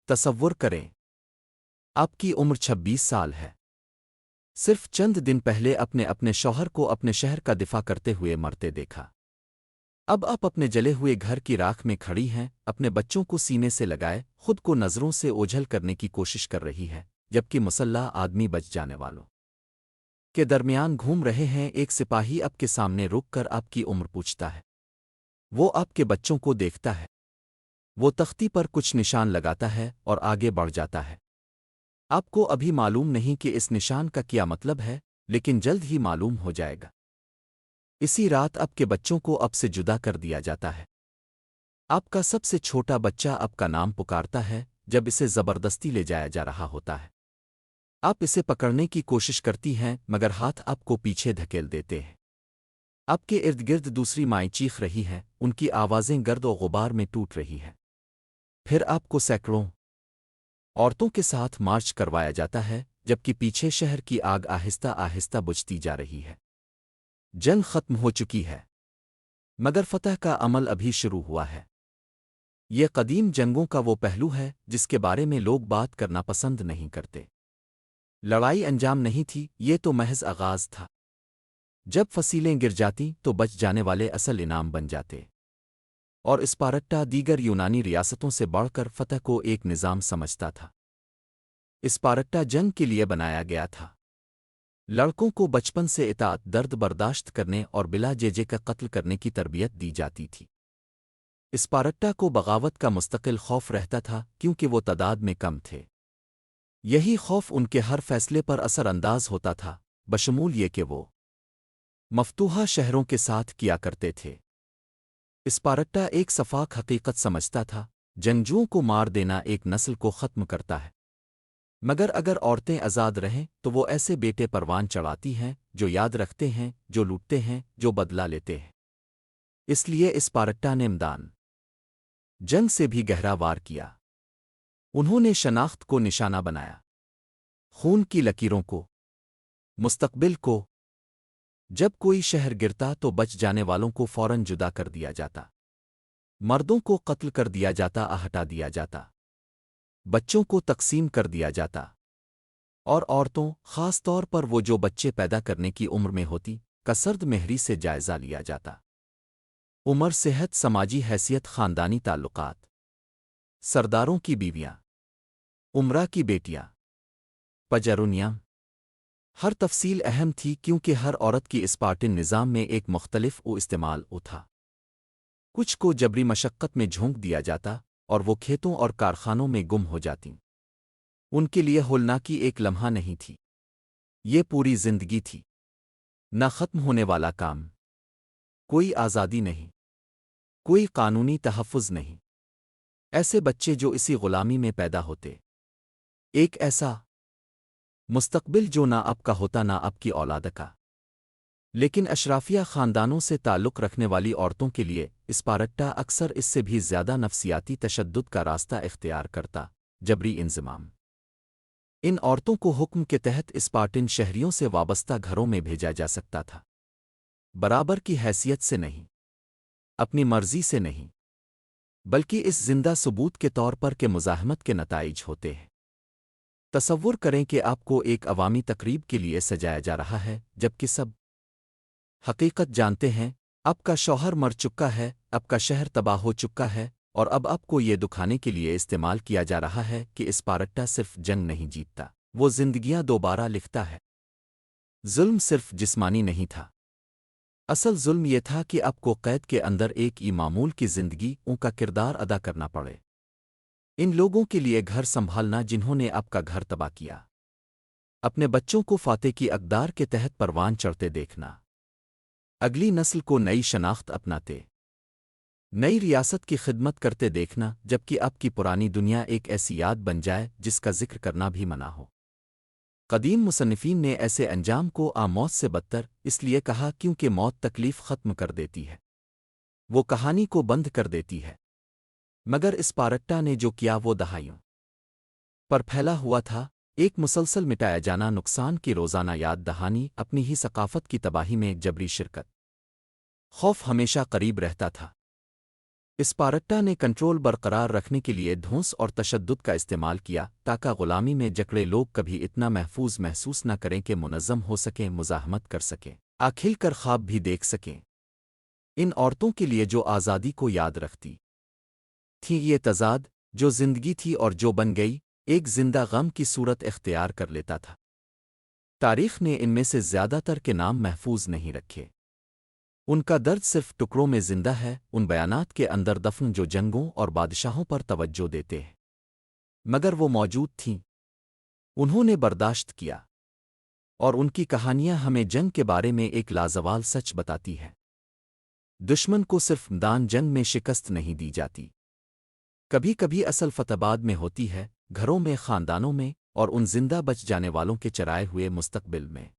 تصور کریں، آپ کی عمر 26 سال ہے۔ صرف چند دن پہلے اپنے شوہر کو اپنے شہر کا دفاع کرتے ہوئے مرتے دیکھا۔ اب آپ اپنے جلے ہوئے گھر کی راکھ میں کھڑی ہیں، اپنے بچوں کو سینے سے لگائے خود کو نظروں سے اوجھل کرنے کی کوشش کر رہی ہے، جبکہ مسلح آدمی بچ جانے والوں کے درمیان گھوم رہے ہیں۔ ایک سپاہی آپ کے سامنے رک کر آپ کی عمر پوچھتا ہے۔ وہ آپ کے بچوں کو دیکھتا ہے، وہ تختی پر کچھ نشان لگاتا ہے اور آگے بڑھ جاتا ہے۔ آپ کو ابھی معلوم نہیں کہ اس نشان کا کیا مطلب ہے، لیکن جلد ہی معلوم ہو جائے گا۔ اسی رات آپ کے بچوں کو اب سے جدا کر دیا جاتا ہے۔ آپ کا سب سے چھوٹا بچہ آپ کا نام پکارتا ہے جب اسے زبردستی لے جایا جا رہا ہوتا ہے۔ آپ اسے پکڑنے کی کوشش کرتی ہیں مگر ہاتھ آپ کو پیچھے دھکیل دیتے ہیں۔ آپ کے ارد گرد دوسری مائیں چیخ رہی ہیں، ان کی آوازیں گرد و غبار میں ٹوٹ رہی ہیں۔ پھر آپ کو سینکڑوں عورتوں کے ساتھ مارچ کروایا جاتا ہے، جبکہ پیچھے شہر کی آگ آہستہ آہستہ بجھتی جا رہی ہے۔ جنگ ختم ہو چکی ہے، مگر فتح کا عمل ابھی شروع ہوا ہے۔ یہ قدیم جنگوں کا وہ پہلو ہے جس کے بارے میں لوگ بات کرنا پسند نہیں کرتے۔ لڑائی انجام نہیں تھی، یہ تو محض آغاز تھا۔ جب فصیلیں گر جاتی تو بچ جانے والے اصل انعام بن جاتے، اور اسپارٹا دیگر یونانی ریاستوں سے بڑھ کر فتح کو ایک نظام سمجھتا تھا۔ اسپارٹا جنگ کے لیے بنایا گیا تھا۔ لڑکوں کو بچپن سے اطاعت، درد برداشت کرنے اور بلا جیجے کا قتل کرنے کی تربیت دی جاتی تھی۔ اسپارٹا کو بغاوت کا مستقل خوف رہتا تھا کیونکہ وہ تعداد میں کم تھے۔ یہی خوف ان کے ہر فیصلے پر اثر انداز ہوتا تھا، بشمول یہ کہ وہ مفتوحہ شہروں کے ساتھ کیا کرتے تھے۔ اسپارٹا ایک صفاق حقیقت سمجھتا تھا، جنگجوؤں کو مار دینا ایک نسل کو ختم کرتا ہے، مگر اگر عورتیں آزاد رہیں تو وہ ایسے بیٹے پروان چڑھاتی ہیں جو یاد رکھتے ہیں، جو لوٹتے ہیں، جو بدلہ لیتے ہیں۔ اس لیے اسپارٹا نے میدان جنگ سے بھی گہرا وار کیا۔ انہوں نے شناخت کو نشانہ بنایا، خون کی لکیروں کو، مستقبل کو۔ جب کوئی شہر گرتا تو بچ جانے والوں کو فوراً جدا کر دیا جاتا، مردوں کو قتل کر دیا جاتا، ہٹا دیا جاتا، بچوں کو تقسیم کر دیا جاتا، اور عورتوں، خاص طور پر وہ جو بچے پیدا کرنے کی عمر میں ہوتی، کا سرد مہری سے جائزہ لیا جاتا۔ عمر، صحت، سماجی حیثیت، خاندانی تعلقات، سرداروں کی بیویاں، عمرہ کی بیٹیاں، پجرونیاں، ہر تفصیل اہم تھی کیونکہ ہر عورت کی اسپارٹن نظام میں ایک مختلف استعمال تھا۔ کچھ کو جبری مشقت میں جھونک دیا جاتا اور وہ کھیتوں اور کارخانوں میں گم ہو جاتیں۔ ان کے لیے ہولناکی ایک لمحہ نہیں تھی، یہ پوری زندگی تھی۔ نہ ختم ہونے والا کام، کوئی آزادی نہیں، کوئی قانونی تحفظ نہیں۔ ایسے بچے جو اسی غلامی میں پیدا ہوتے، ایک ایسا مستقبل جو نہ اب کا ہوتا نہ اب کی اولاد کا۔ لیکن اشرافیہ خاندانوں سے تعلق رکھنے والی عورتوں کے لیے اسپارٹا اکثر اس سے بھی زیادہ نفسیاتی تشدد کا راستہ اختیار کرتا، جبری انضمام۔ ان عورتوں کو حکم کے تحت اسپارٹن شہریوں سے وابستہ گھروں میں بھیجا جا سکتا تھا، برابر کی حیثیت سے نہیں، اپنی مرضی سے نہیں، بلکہ اس زندہ ثبوت کے طور پر کہ مزاحمت کے نتائج ہوتے ہیں۔ تصور کریں کہ آپ کو ایک عوامی تقریب کے لیے سجایا جا رہا ہے، جبکہ سب حقیقت جانتے ہیں، آپ کا شوہر مر چکا ہے، آپ کا شہر تباہ ہو چکا ہے، اور اب آپ کو یہ دکھانے کے لیے استعمال کیا جا رہا ہے کہ اسپارٹا صرف جنگ نہیں جیتتا، وہ زندگیاں دوبارہ لکھتا ہے۔ ظلم صرف جسمانی نہیں تھا، اصل ظلم یہ تھا کہ آپ کو قید کے اندر ایک معمول کی زندگی کا کردار ادا کرنا پڑے۔ ان لوگوں کے لیے گھر سنبھالنا جنہوں نے آپ کا گھر تباہ کیا، اپنے بچوں کو فاتح کی اقدار کے تحت پروان چڑھتے دیکھنا، اگلی نسل کو نئی شناخت اپناتے، نئی ریاست کی خدمت کرتے دیکھنا، جبکہ اب کی پرانی دنیا ایک ایسی یاد بن جائے جس کا ذکر کرنا بھی منع ہو۔ قدیم مصنفین نے ایسے انجام کو موت سے بدتر اس لیے کہا کیونکہ موت تکلیف ختم کر دیتی ہے، وہ کہانی کو بند کر دیتی ہے۔ مگر اسپارٹا نے جو کیا وہ دہائیوں پر پھیلا ہوا تھا، ایک مسلسل مٹایا جانا، نقصان کی روزانہ یاد دہانی، اپنی ہی ثقافت کی تباہی میں جبری شرکت۔ خوف ہمیشہ قریب رہتا تھا، اسپارٹا نے کنٹرول برقرار رکھنے کے لیے دھونس اور تشدد کا استعمال کیا تاکہ غلامی میں جکڑے لوگ کبھی اتنا محفوظ محسوس نہ کریں کہ منظم ہو سکیں، مزاحمت کر سکیں، کھل کر خواب بھی دیکھ سکیں۔ ان عورتوں کے لیے جو آزادی کو یاد رکھتی تھی، یہ تضاد جو زندگی تھی اور جو بن گئی ایک زندہ غم کی صورت اختیار کر لیتا تھا۔ تاریخ نے ان میں سے زیادہ تر کے نام محفوظ نہیں رکھے۔ ان کا درد صرف ٹکڑوں میں زندہ ہے، ان بیانات کے اندر دفن جو جنگوں اور بادشاہوں پر توجہ دیتے ہیں، مگر وہ موجود تھیں، انہوں نے برداشت کیا، اور ان کی کہانیاں ہمیں جنگ کے بارے میں ایک لازوال سچ بتاتی ہے۔ دشمن کو صرف میدان جنگ میں شکست نہیں دی جاتی، کبھی کبھی اصل فتح بعد میں ہوتی ہے، گھروں میں، خاندانوں میں، اور ان زندہ بچ جانے والوں کے چرائے ہوئے مستقبل میں۔